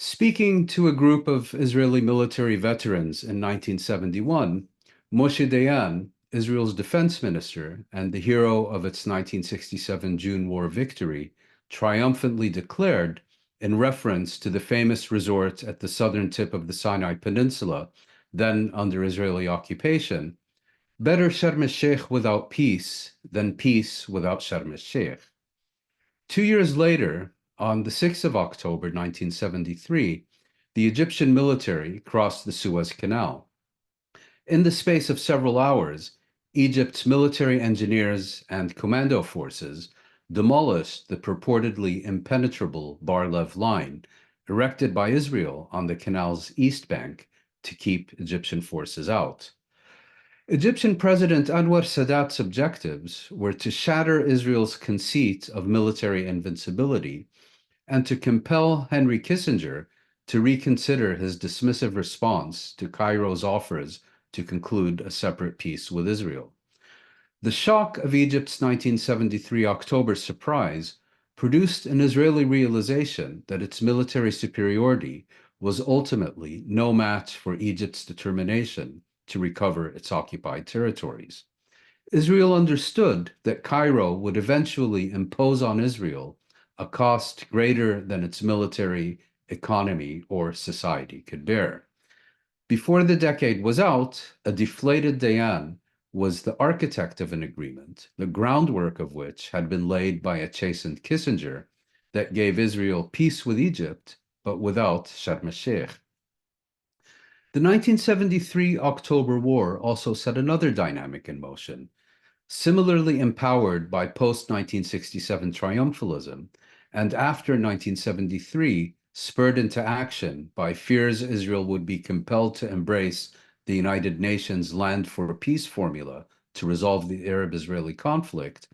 Speaking to a group of Israeli military veterans in 1971, Moshe Dayan, Israel's defense minister and the hero of its 1967 June war victory, triumphantly declared, in reference to the famous resort at the southern tip of the Sinai Peninsula, then under Israeli occupation, better Sharm el-Sheikh without peace than peace without Sharm el-Sheikh. 2 years later, on the 6th of October 1973, the Egyptian military crossed the Suez Canal. In the space of several hours, Egypt's military engineers and commando forces demolished the purportedly impenetrable Bar-Lev line erected by Israel on the canal's east bank to keep Egyptian forces out. Egyptian President Anwar Sadat's objectives were to shatter Israel's conceit of military invincibility and to compel Henry Kissinger to reconsider his dismissive response to Cairo's offers to conclude a separate peace with Israel. The shock of Egypt's 1973 October surprise produced an Israeli realization that its military superiority was ultimately no match for Egypt's determination to recover its occupied territories. Israel understood that Cairo would eventually impose on Israel a cost greater than its military, economy, or society could bear. Before the decade was out, a deflated Dayan was the architect of an agreement, the groundwork of which had been laid by a chastened Kissinger that gave Israel peace with Egypt, but without Sharm el-Sheikh. The 1973 October War also set another dynamic in motion. Similarly empowered by post-1967 triumphalism, and after 1973, spurred into action by fears Israel would be compelled to embrace the United Nations Land for Peace formula to resolve the Arab-Israeli conflict,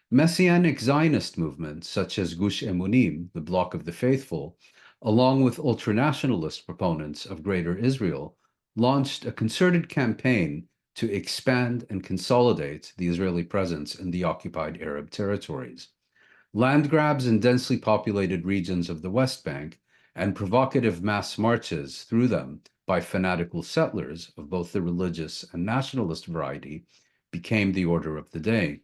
Messianic Zionist movements such as Gush Emunim, the Bloc of the Faithful, along with ultranationalist proponents of Greater Israel, launched a concerted campaign to expand and consolidate the Israeli presence in the occupied Arab territories. Land grabs in densely populated regions of the West Bank and provocative mass marches through them by fanatical settlers of both the religious and nationalist variety became the order of the day.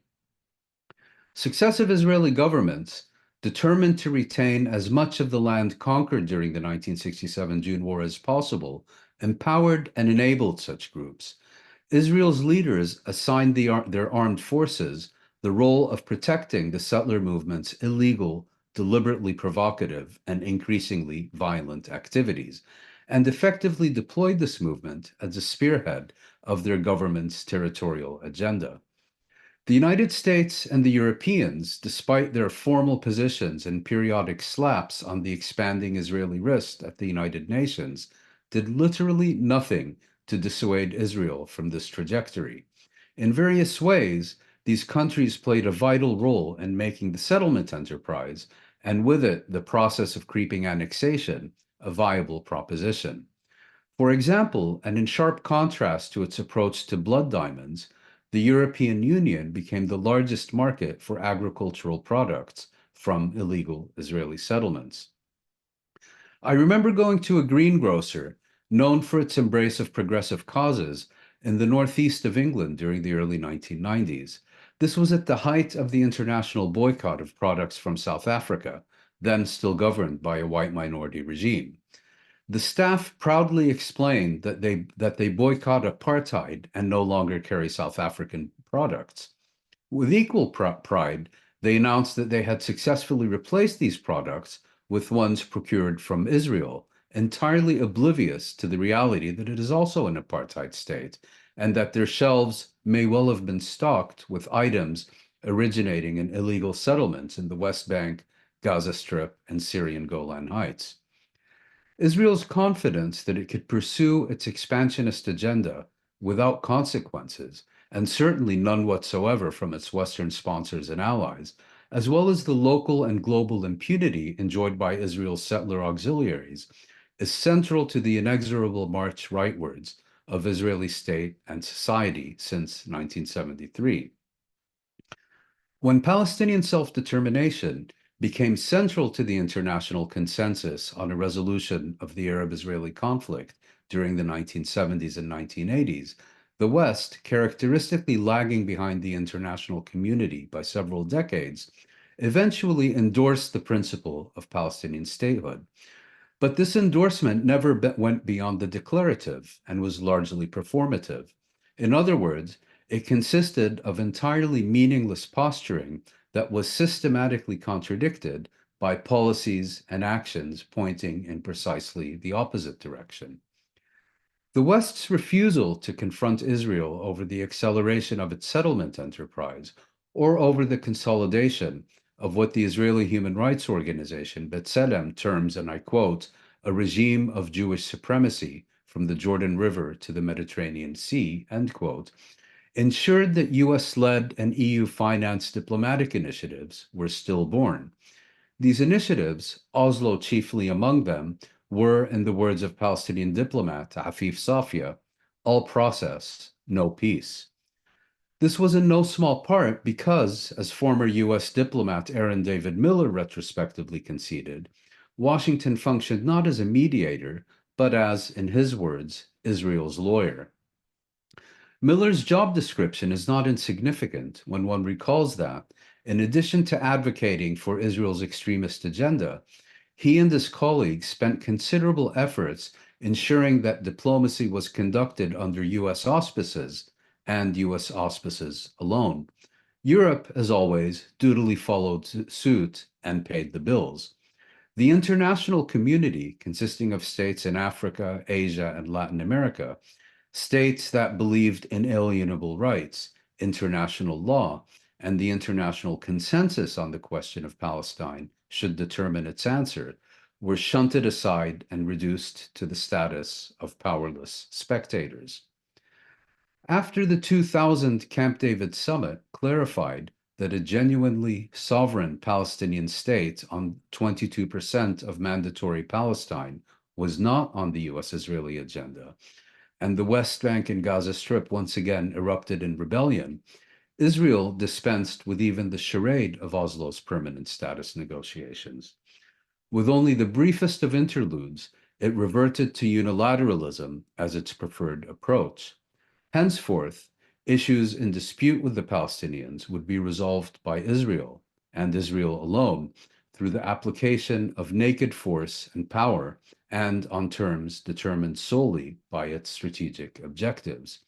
Successive Israeli governments, determined to retain as much of the land conquered during the 1967 June War as possible, empowered and enabled such groups. Israel's leaders assigned their armed forces the role of protecting the settler movement's illegal, deliberately provocative, and increasingly violent activities, and effectively deployed this movement as a spearhead of their government's territorial agenda. The United States and the Europeans, despite their formal positions and periodic slaps on the expanding Israeli wrist at the United Nations, did literally nothing to dissuade Israel from this trajectory. In various ways, these countries played a vital role in making the settlement enterprise, and with it, the process of creeping annexation, a viable proposition. For example, and in sharp contrast to its approach to blood diamonds, the European Union became the largest market for agricultural products from illegal Israeli settlements. I remember going to a greengrocer known for its embrace of progressive causes in the northeast of England during the early 1990s. This was at the height of the international boycott of products from South Africa, then still governed by a white minority regime. The staff proudly explained that they boycott apartheid and no longer carry South African products. With equal pride, they announced that they had successfully replaced these products with ones procured from Israel, entirely oblivious to the reality that it is also an apartheid state, and that their shelves may well have been stocked with items originating in illegal settlements in the West Bank, Gaza Strip, and Syrian Golan Heights. Israel's confidence that it could pursue its expansionist agenda without consequences, and certainly none whatsoever from its Western sponsors and allies, as well as the local and global impunity enjoyed by Israel's settler auxiliaries, is central to the inexorable march rightwards of Israeli state and society since 1973. When Palestinian self-determination became central to the international consensus on a resolution of the Arab-Israeli conflict during the 1970s and 1980s, the West, characteristically lagging behind the international community by several decades, eventually endorsed the principle of Palestinian statehood. But this endorsement never went beyond the declarative and was largely performative. In other words, it consisted of entirely meaningless posturing that was systematically contradicted by policies and actions pointing in precisely the opposite direction. The West's refusal to confront Israel over the acceleration of its settlement enterprise or over the consolidation of what the Israeli human rights organization B'Tselem terms, and I quote, a regime of Jewish supremacy from the Jordan River to the Mediterranean Sea, end quote, ensured that US-led and EU-financed diplomatic initiatives were stillborn. These initiatives, Oslo chiefly among them, were, in the words of Palestinian diplomat Afif Safia, all process, no peace. This was in no small part because, as former US diplomat Aaron David Miller retrospectively conceded, Washington functioned not as a mediator, but as, in his words, Israel's lawyer. Miller's job description is not insignificant when one recalls that, in addition to advocating for Israel's extremist agenda, he and his colleagues spent considerable efforts ensuring that diplomacy was conducted under US auspices and US auspices alone. Europe, as always, dutifully followed suit and paid the bills. The international community, consisting of states in Africa, Asia, and Latin America, states that believed in inalienable rights, international law, and the international consensus on the question of Palestine should determine its answer, were shunted aside and reduced to the status of powerless spectators. After the 2000 Camp David summit clarified that a genuinely sovereign Palestinian state on 22% of mandatory Palestine was not on the US-Israeli agenda, and the West Bank and Gaza Strip once again erupted in rebellion, Israel dispensed with even the charade of Oslo's permanent status negotiations. With only the briefest of interludes, it reverted to unilateralism as its preferred approach. Henceforth, issues in dispute with the Palestinians would be resolved by Israel, and Israel alone, through the application of naked force and power, and on terms determined solely by its strategic objectives.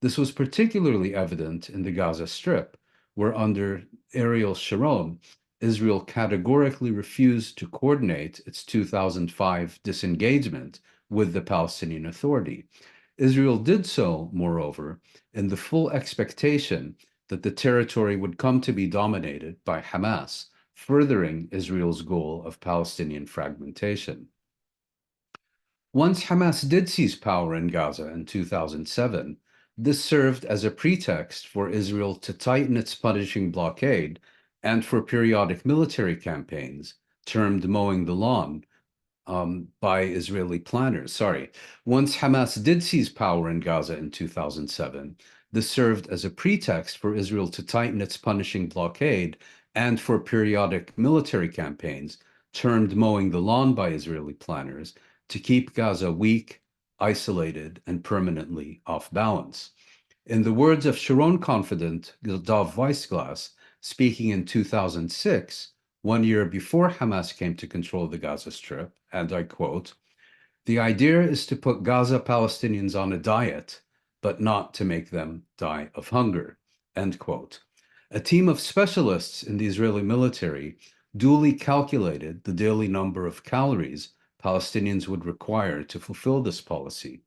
This was particularly evident in the Gaza Strip, where under Ariel Sharon, Israel categorically refused to coordinate its 2005 disengagement with the Palestinian Authority. Israel did so, moreover, in the full expectation that the territory would come to be dominated by Hamas, furthering Israel's goal of Palestinian fragmentation. Once Hamas did seize power in Gaza in 2007, this served as a pretext for Israel to tighten its punishing blockade and for periodic military campaigns, termed mowing the lawn, by Israeli planners. Once Hamas did seize power in Gaza in 2007, this served as a pretext for Israel to tighten its punishing blockade and for periodic military campaigns, termed mowing the lawn by Israeli planners, to keep Gaza weak, isolated, and permanently off balance. In the words of Sharon confidant Dov Weissglass, speaking in 2006, 1 year before Hamas came to control the Gaza Strip, and I quote, "The idea is to put Gaza Palestinians on a diet, but not to make them die of hunger," end quote. A team of specialists in the Israeli military duly calculated the daily number of calories Palestinians would require to fulfill this policy.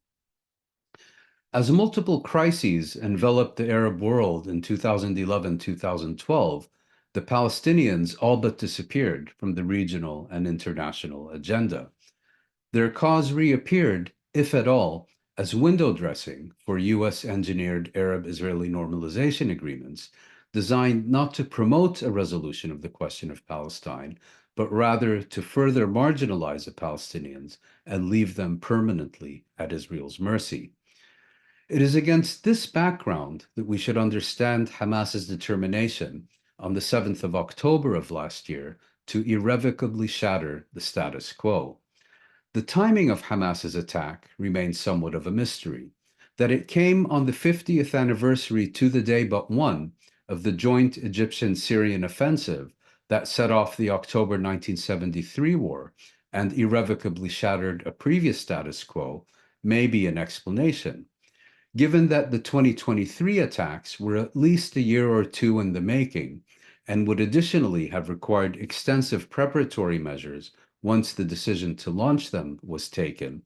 As multiple crises enveloped the Arab world in 2011-2012, the Palestinians all but disappeared from the regional and international agenda. Their cause reappeared, if at all, as window dressing for US-engineered Arab-Israeli normalization agreements designed not to promote a resolution of the question of Palestine, but rather to further marginalize the Palestinians and leave them permanently at Israel's mercy. It is against this background that we should understand Hamas's determination on the 7th of October of last year to irrevocably shatter the status quo. The timing of Hamas's attack remains somewhat of a mystery. That it came on the 50th anniversary to the day but one of the joint Egyptian-Syrian offensive that set off the October 1973 war and irrevocably shattered a previous status quo may be an explanation. Given that the 2023 attacks were at least a year or two in the making and would additionally have required extensive preparatory measures once the decision to launch them was taken,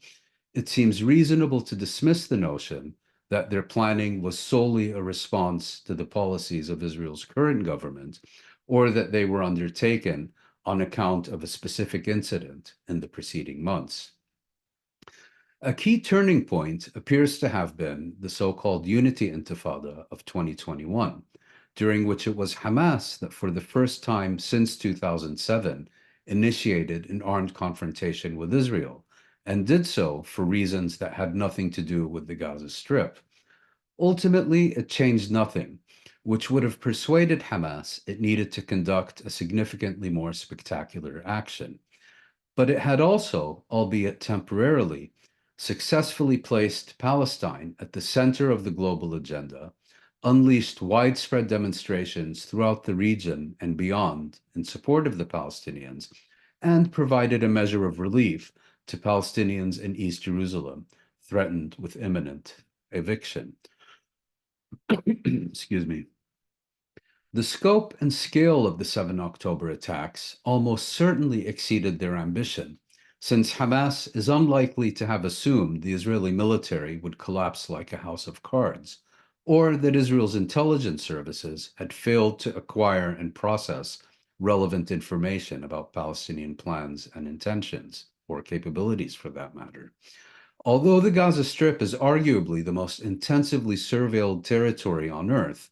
it seems reasonable to dismiss the notion that their planning was solely a response to the policies of Israel's current government, or that they were undertaken on account of a specific incident in the preceding months. A key turning point appears to have been the so-called Unity Intifada of 2021, during which it was Hamas that for the first time since 2007 initiated an armed confrontation with Israel, and did so for reasons that had nothing to do with the Gaza Strip. Ultimately, it changed nothing, which would have persuaded Hamas it needed to conduct a significantly more spectacular action. But it had also, albeit temporarily, successfully placed Palestine at the center of the global agenda, unleashed widespread demonstrations throughout the region and beyond in support of the Palestinians, and provided a measure of relief to Palestinians in East Jerusalem threatened with imminent eviction. Excuse me. The scope and scale of the 7 October attacks almost certainly exceeded their ambition, since Hamas is unlikely to have assumed the Israeli military would collapse like a house of cards, or that Israel's intelligence services had failed to acquire and process relevant information about Palestinian plans and intentions, or capabilities for that matter. Although the Gaza Strip is arguably the most intensively surveilled territory on Earth,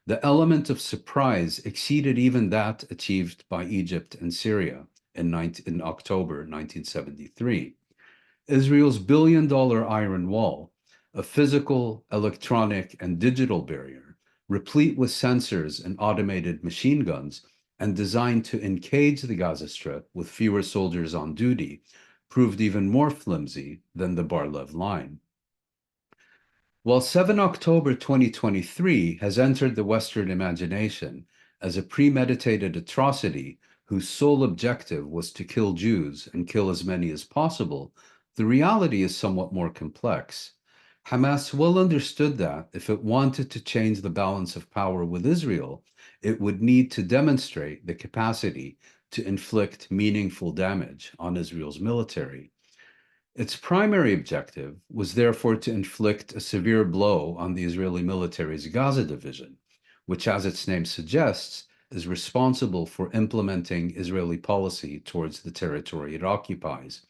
the element of surprise exceeded even that achieved by Egypt and Syria in October 1973. Israel's billion-dollar iron wall, a physical, electronic, and digital barrier, replete with sensors and automated machine guns, and designed to encage the Gaza Strip with fewer soldiers on duty, proved even more flimsy than the Bar-Lev line. While 7 October 2023 has entered the Western imagination as a premeditated atrocity whose sole objective was to kill Jews and kill as many as possible, the reality is somewhat more complex. Hamas well understood that if it wanted to change the balance of power with Israel, it would need to demonstrate the capacity to inflict meaningful damage on Israel's military. Its primary objective was therefore to inflict a severe blow on the Israeli military's Gaza division, which, as its name suggests, is responsible for implementing Israeli policy towards the territory it occupies.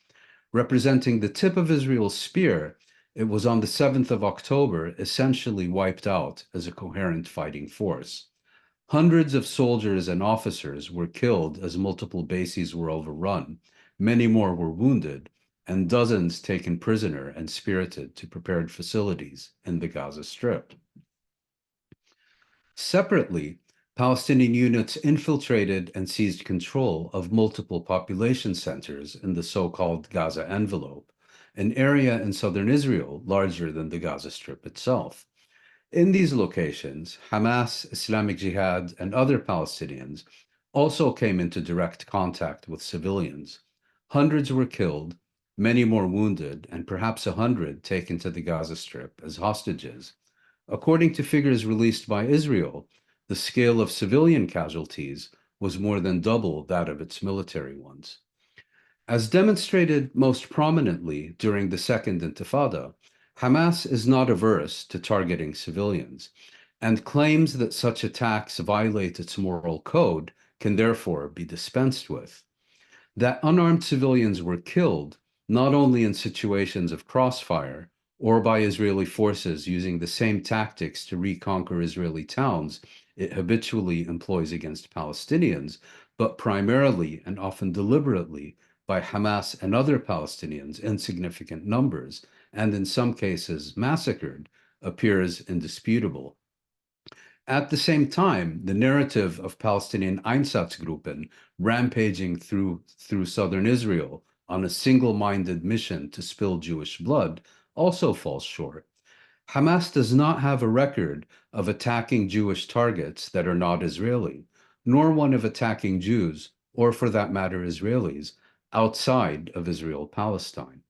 Representing the tip of Israel's spear, it was on the 7th of October essentially wiped out as a coherent fighting force. Hundreds of soldiers and officers were killed as multiple bases were overrun, many more were wounded, and dozens taken prisoner and spirited to prepared facilities in the Gaza Strip. Separately, Palestinian units infiltrated and seized control of multiple population centers in the so-called Gaza envelope, an area in southern Israel larger than the Gaza Strip itself. In these locations, Hamas, Islamic Jihad, and other Palestinians also came into direct contact with civilians. Hundreds were killed, many more wounded, and perhaps 100 taken to the Gaza Strip as hostages. According to figures released by Israel, the scale of civilian casualties was more than double that of its military ones. As demonstrated most prominently during the Second Intifada, Hamas is not averse to targeting civilians, and claims that such attacks violate its moral code can therefore be dispensed with. That unarmed civilians were killed not only in situations of crossfire or by Israeli forces using the same tactics to reconquer Israeli towns it habitually employs against Palestinians, but primarily and often deliberately by Hamas and other Palestinians in significant numbers, and in some cases massacred, appears indisputable. At the same time, the narrative of Palestinian Einsatzgruppen rampaging through southern Israel on a single-minded mission to spill Jewish blood also falls short. Hamas does not have a record of attacking Jewish targets that are not Israeli, nor one of attacking Jews, or for that matter, Israelis, outside of Israel-Palestine.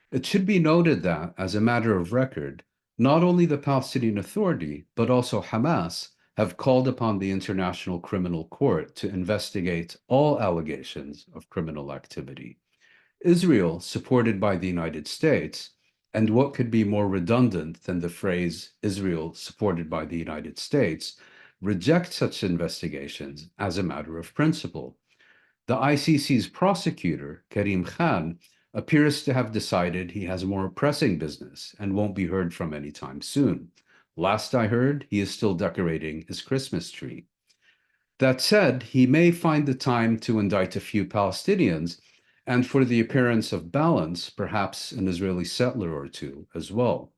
It should be noted that, as a matter of record, not only the Palestinian Authority, but also Hamas have called upon the International Criminal Court to investigate all allegations of criminal activity. Israel, supported by the United States, and what could be more redundant than the phrase Israel supported by the United States, reject such investigations as a matter of principle. The ICC's prosecutor, Karim Khan, appears to have decided he has more pressing business and won't be heard from anytime soon. Last I heard, he is still decorating his Christmas tree. That said, he may find the time to indict a few Palestinians, and for the appearance of balance, perhaps an Israeli settler or two as well.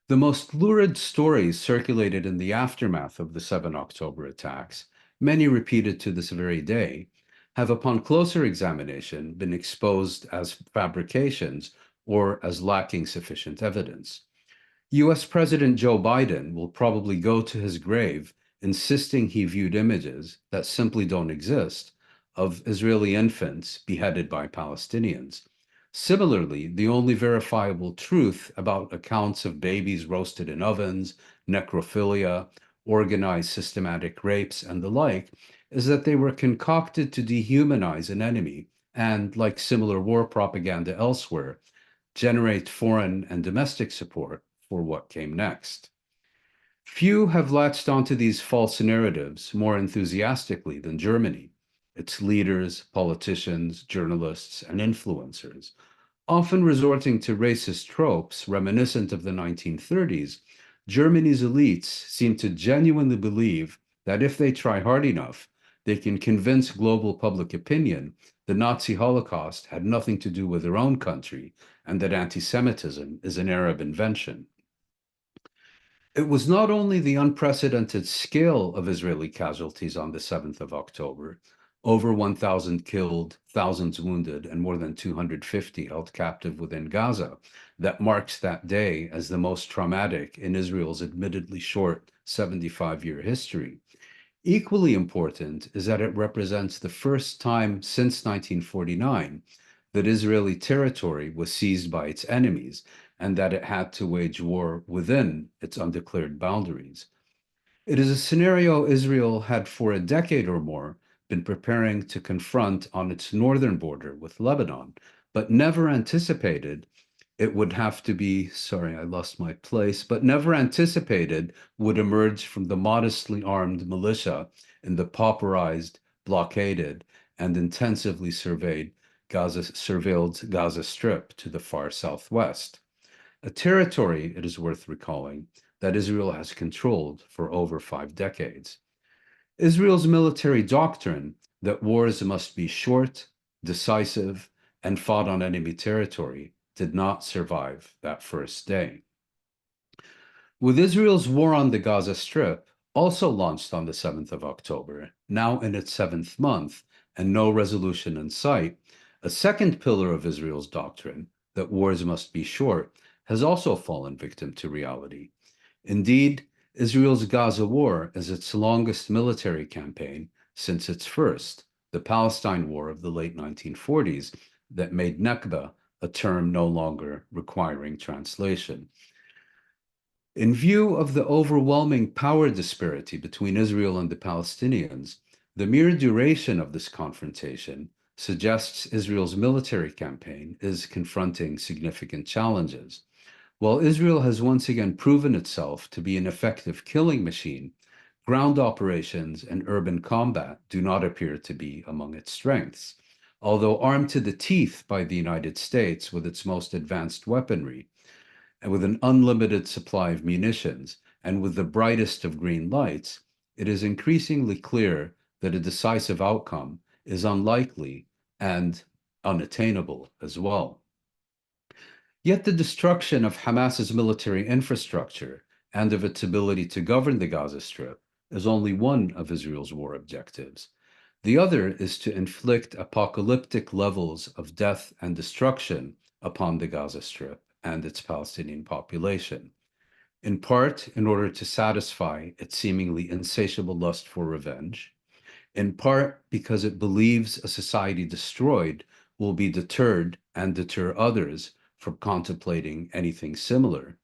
The most lurid stories circulated in the aftermath of the 7 October attacks, many repeated to this very day, have upon closer examination been exposed as fabrications or as lacking sufficient evidence. US President Joe Biden will probably go to his grave insisting he viewed images that simply don't exist of Israeli infants beheaded by Palestinians. Similarly, the only verifiable truth about accounts of babies roasted in ovens, necrophilia, organized systematic rapes, and the like is that they were concocted to dehumanize an enemy and, like similar war propaganda elsewhere, generate foreign and domestic support for what came next. Few have latched onto these false narratives more enthusiastically than Germany, its leaders, politicians, journalists, and influencers. Often resorting to racist tropes reminiscent of the 1930s, Germany's elites seem to genuinely believe that if they try hard enough, they can convince global public opinion the Nazi Holocaust had nothing to do with their own country and that anti-Semitism is an Arab invention. It was not only the unprecedented scale of Israeli casualties on the 7th of October, over 1,000 killed, thousands wounded, and more than 250 held captive within Gaza, that marks that day as the most traumatic in Israel's admittedly short 75-year history. Equally important is that it represents the first time since 1949 that Israeli territory was seized by its enemies and that it had to wage war within its undeclared boundaries. It is a scenario Israel had for a decade or more been preparing to confront on its northern border with Lebanon, but never anticipated it would have to be, sorry, I lost my place, but never anticipated would emerge from the modestly armed militia in the pauperized, blockaded, and intensively surveilled Gaza Strip to the far southwest, a territory, it is worth recalling, that Israel has controlled for over 5 decades. Israel's military doctrine that wars must be short, decisive, and fought on enemy territory did not survive that first day. With Israel's war on the Gaza Strip, also launched on the 7th of October, now in its 7th month, and no resolution in sight, a second pillar of Israel's doctrine, that wars must be short, has also fallen victim to reality. Indeed, Israel's Gaza war is its longest military campaign since its first, the Palestine War of the late 1940s, that made Nakba a term no longer requiring translation. In view of the overwhelming power disparity between Israel and the Palestinians, the mere duration of this confrontation suggests Israel's military campaign is confronting significant challenges. While Israel has once again proven itself to be an effective killing machine, ground operations and urban combat do not appear to be among its strengths. Although armed to the teeth by the United States with its most advanced weaponry, and with an unlimited supply of munitions, and with the brightest of green lights, it is increasingly clear that a decisive outcome is unlikely and unattainable as well. Yet the destruction of Hamas's military infrastructure and of its ability to govern the Gaza Strip is only one of Israel's war objectives. The other is to inflict apocalyptic levels of death and destruction upon the Gaza Strip and its Palestinian population, in part in order to satisfy its seemingly insatiable lust for revenge, in part because it believes a society destroyed will be deterred and deter others from contemplating anything similar,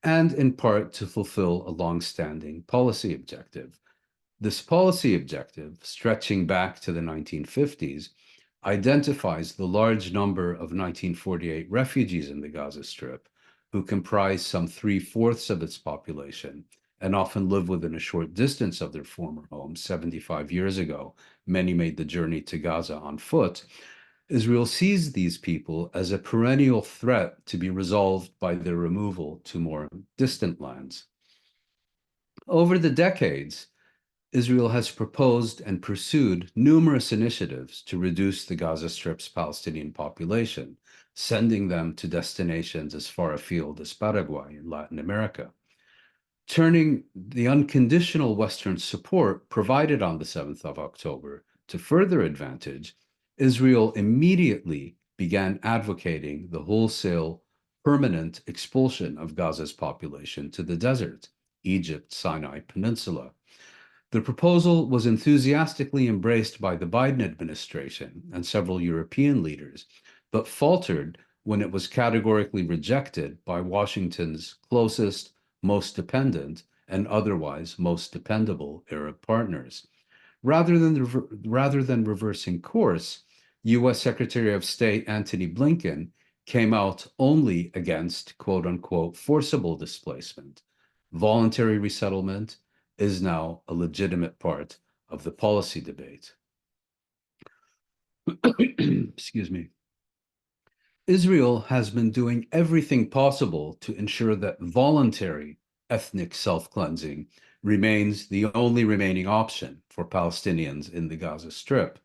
and in part to fulfill a long-standing policy objective. This policy objective, stretching back to the 1950s, identifies the large number of 1948 refugees in the Gaza Strip, who comprise some three-fourths of its population and often live within a short distance of their former homes. 75 years ago, many made the journey to Gaza on foot. Israel sees these people as a perennial threat to be resolved by their removal to more distant lands. Over the decades, Israel has proposed and pursued numerous initiatives to reduce the Gaza Strip's Palestinian population, sending them to destinations as far afield as Paraguay in Latin America. Turning the unconditional Western support provided on the 7th of October to further advantage, Israel immediately began advocating the wholesale, permanent expulsion of Gaza's population to the desert, Egypt, Sinai Peninsula. The proposal was enthusiastically embraced by the Biden administration and several European leaders, but faltered when it was categorically rejected by Washington's closest, most dependent, and otherwise most dependable Arab partners. Rather than reversing course, U.S. Secretary of State Antony Blinken came out only against quote unquote forcible displacement. Voluntary resettlement is now a legitimate part of the policy debate. Excuse me. Israel has been doing everything possible to ensure that voluntary ethnic self-cleansing remains the only remaining option for Palestinians in the Gaza Strip,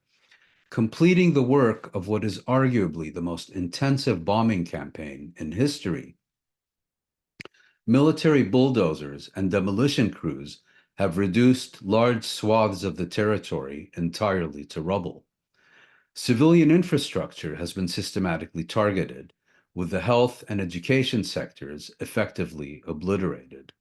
completing the work of what is arguably the most intensive bombing campaign in history. Military bulldozers and demolition crews have reduced large swaths of the territory entirely to rubble. Civilian infrastructure has been systematically targeted, with the health and education sectors effectively obliterated.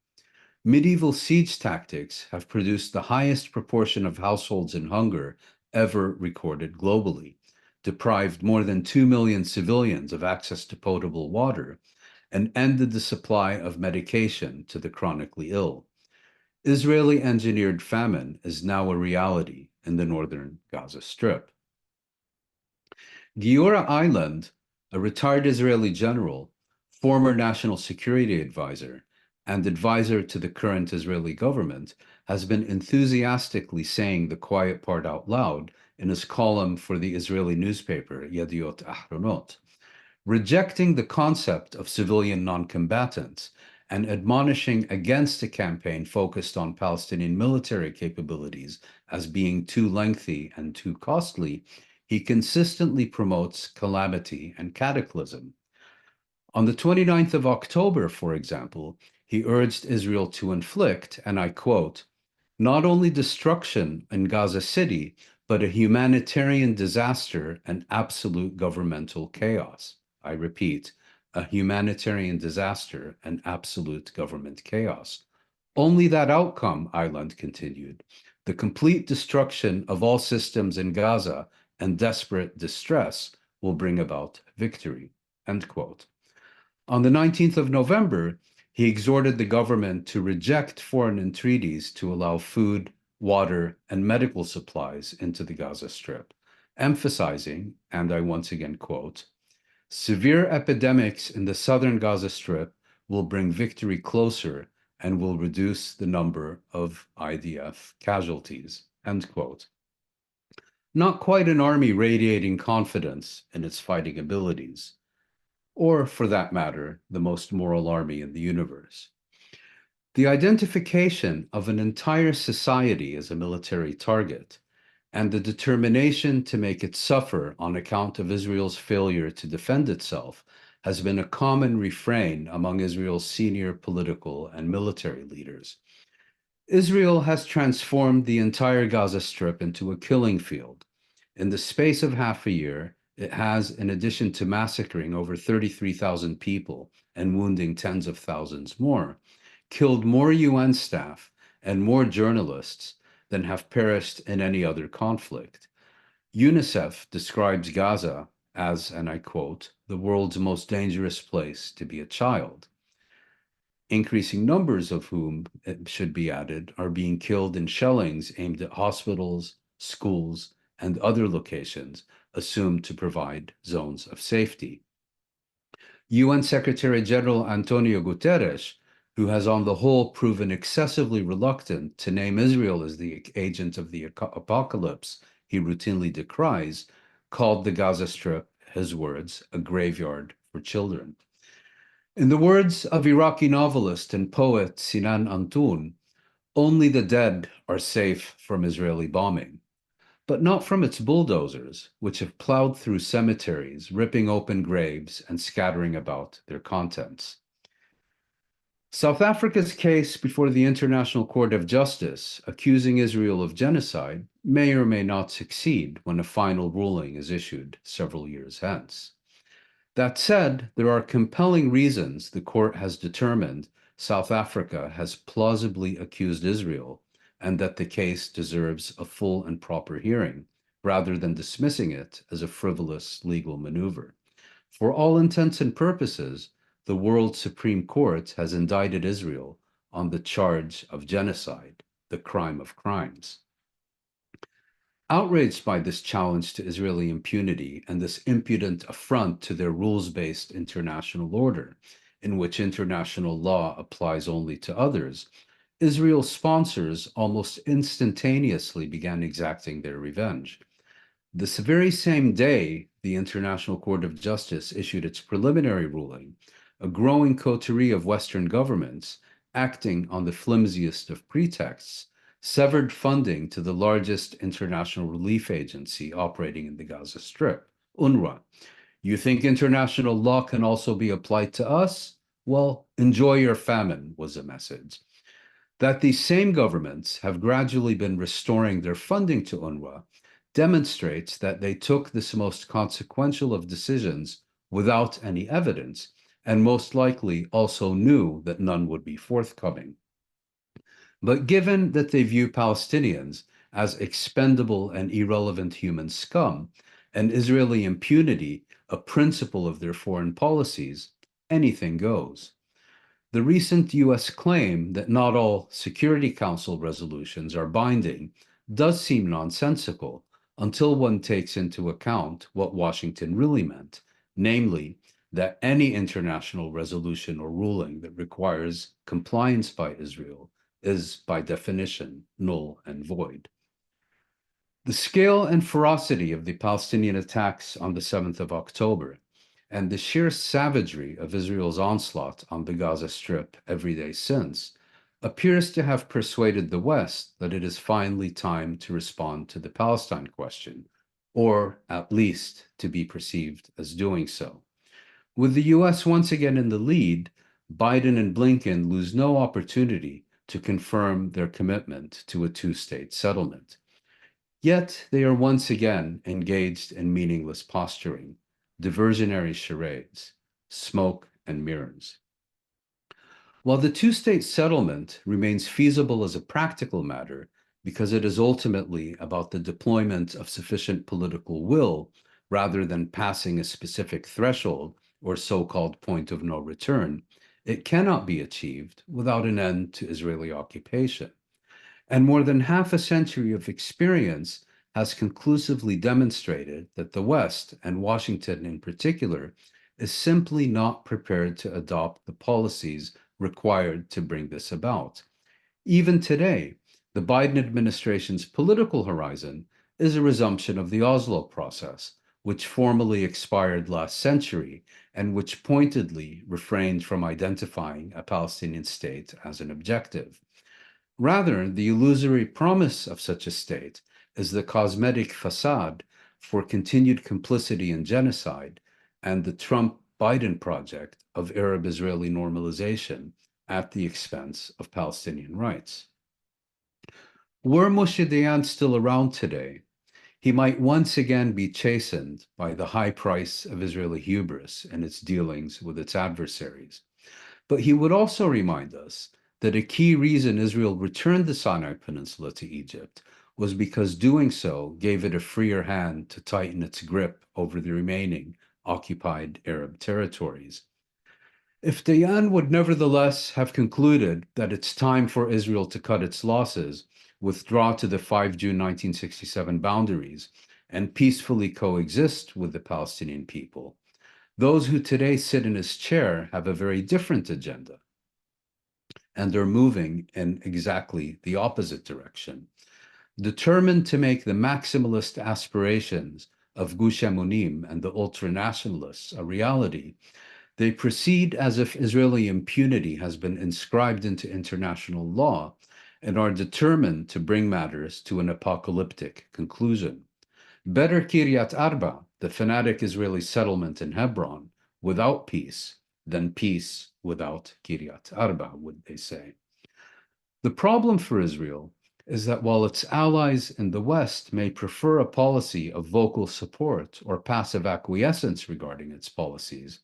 Medieval siege tactics have produced the highest proportion of households in hunger ever recorded globally, deprived more than 2 million civilians of access to potable water, and ended the supply of medication to the chronically ill. Israeli-engineered famine is now a reality in the northern Gaza Strip. Giora Eiland, a retired Israeli general, former national security advisor, and advisor to the current Israeli government, has been enthusiastically saying the quiet part out loud in his column for the Israeli newspaper Yediot Ahronot, rejecting the concept of civilian non-combatants and admonishing against a campaign focused on Palestinian military capabilities as being too lengthy and too costly. He consistently promotes calamity and cataclysm. On the 29th of October, for example, he urged Israel to inflict, and I quote, not only destruction in Gaza City, but a humanitarian disaster and absolute governmental chaos. I repeat, a humanitarian disaster and absolute government chaos. Only that outcome, Eiland continued, the complete destruction of all systems in Gaza and desperate distress will bring about victory, end quote. On the 19th of November, he exhorted the government to reject foreign entreaties to allow food, water, and medical supplies into the Gaza Strip, emphasizing, and I once again quote, severe epidemics in the southern Gaza Strip will bring victory closer and will reduce the number of IDF casualties, end quote. Not quite an army radiating confidence in its fighting abilities, or for that matter, the most moral army in the universe. The identification of an entire society as a military target and the determination to make it suffer on account of Israel's failure to defend itself has been a common refrain among Israel's senior political and military leaders. Israel has transformed the entire Gaza Strip into a killing field. In the space of half a year, it has, in addition to massacring over 33,000 people and wounding tens of thousands more, killed more UN staff and more journalists than have perished in any other conflict. UNICEF describes Gaza as, and I quote, the world's most dangerous place to be a child. Increasing numbers of whom, it should be added, are being killed in shellings aimed at hospitals, schools, and other locations assumed to provide zones of safety. UN Secretary General Antonio Guterres, who has on the whole proven excessively reluctant to name Israel as the agent of the apocalypse he routinely decries, called the Gaza Strip, his words, a graveyard for children. In the words of Iraqi novelist and poet Sinan Antoun, only the dead are safe from Israeli bombing, but not from its bulldozers, which have plowed through cemeteries, ripping open graves and scattering about their contents. South Africa's case before the International Court of Justice, accusing Israel of genocide, may or may not succeed when a final ruling is issued several years hence. That said, there are compelling reasons the court has determined South Africa has plausibly accused Israel and that the case deserves a full and proper hearing, rather than dismissing it as a frivolous legal maneuver. For all intents and purposes, the World Supreme Court has indicted Israel on the charge of genocide, the crime of crimes. Outraged by this challenge to Israeli impunity and this impudent affront to their rules-based international order, in which international law applies only to others, Israel's sponsors almost instantaneously began exacting their revenge. This very same day, the International Court of Justice issued its preliminary ruling. A growing coterie of Western governments, acting on the flimsiest of pretexts, severed funding to the largest international relief agency operating in the Gaza Strip, UNRWA. You think international law can also be applied to us? Well, enjoy your famine, was the message. That these same governments have gradually been restoring their funding to UNRWA demonstrates that they took this most consequential of decisions without any evidence, and most likely also knew that none would be forthcoming. But given that they view Palestinians as expendable and irrelevant human scum, and Israeli impunity a principle of their foreign policies, anything goes. The recent US claim that not all Security Council resolutions are binding does seem nonsensical until one takes into account what Washington really meant, namely, that any international resolution or ruling that requires compliance by Israel is, by definition, null and void. The scale and ferocity of the Palestinian attacks on the 7th of October and the sheer savagery of Israel's onslaught on the Gaza Strip every day since appears to have persuaded the West that it is finally time to respond to the Palestine question, or at least to be perceived as doing so. With the US once again in the lead, Biden and Blinken lose no opportunity to confirm their commitment to a two-state settlement. Yet they are once again engaged in meaningless posturing, diversionary charades, smoke and mirrors. While the two-state settlement remains feasible as a practical matter because it is ultimately about the deployment of sufficient political will rather than passing a specific threshold or so-called point of no return, it cannot be achieved without an end to Israeli occupation. And more than half a century of experience has conclusively demonstrated that the West, and Washington in particular, is simply not prepared to adopt the policies required to bring this about. Even today, the Biden administration's political horizon is a resumption of the Oslo process, which formally expired last century and which pointedly refrained from identifying a Palestinian state as an objective. Rather, the illusory promise of such a state is the cosmetic facade for continued complicity in genocide and the Trump Biden project of Arab-Israeli normalization at the expense of Palestinian rights. Were Moshe Dayan still around today, he might once again be chastened by the high price of Israeli hubris and its dealings with its adversaries. But he would also remind us that a key reason Israel returned the Sinai Peninsula to Egypt was because doing so gave it a freer hand to tighten its grip over the remaining occupied Arab territories. If Dayan would nevertheless have concluded that it's time for Israel to cut its losses, withdraw to the 5 June 1967 boundaries, and peacefully coexist with the Palestinian people, those who today sit in his chair have a very different agenda, and they're moving in exactly the opposite direction. Determined to make the maximalist aspirations of Gush Emunim and the ultranationalists a reality, they proceed as if Israeli impunity has been inscribed into international law and are determined to bring matters to an apocalyptic conclusion. Better Kiryat Arba, the fanatic Israeli settlement in Hebron, without peace, than peace without Kiryat Arba, would they say. The problem for Israel is that while its allies in the West may prefer a policy of vocal support or passive acquiescence regarding its policies,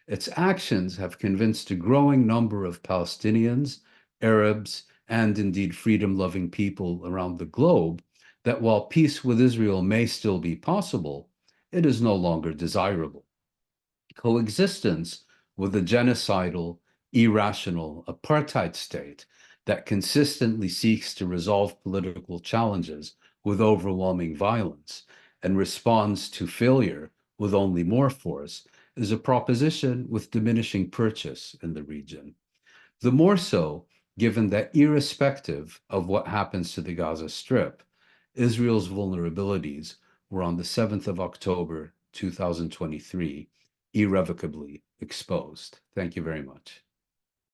its actions have convinced a growing number of Palestinians, Arabs, and indeed freedom-loving people around the globe that while peace with Israel may still be possible, it is no longer desirable. Coexistence with a genocidal, irrational apartheid state that consistently seeks to resolve political challenges with overwhelming violence and responds to failure with only more force is a proposition with diminishing purchase in the region. The more so, given that irrespective of what happens to the Gaza Strip, Israel's vulnerabilities were on the 7th of October, 2023, irrevocably exposed. Thank you very much.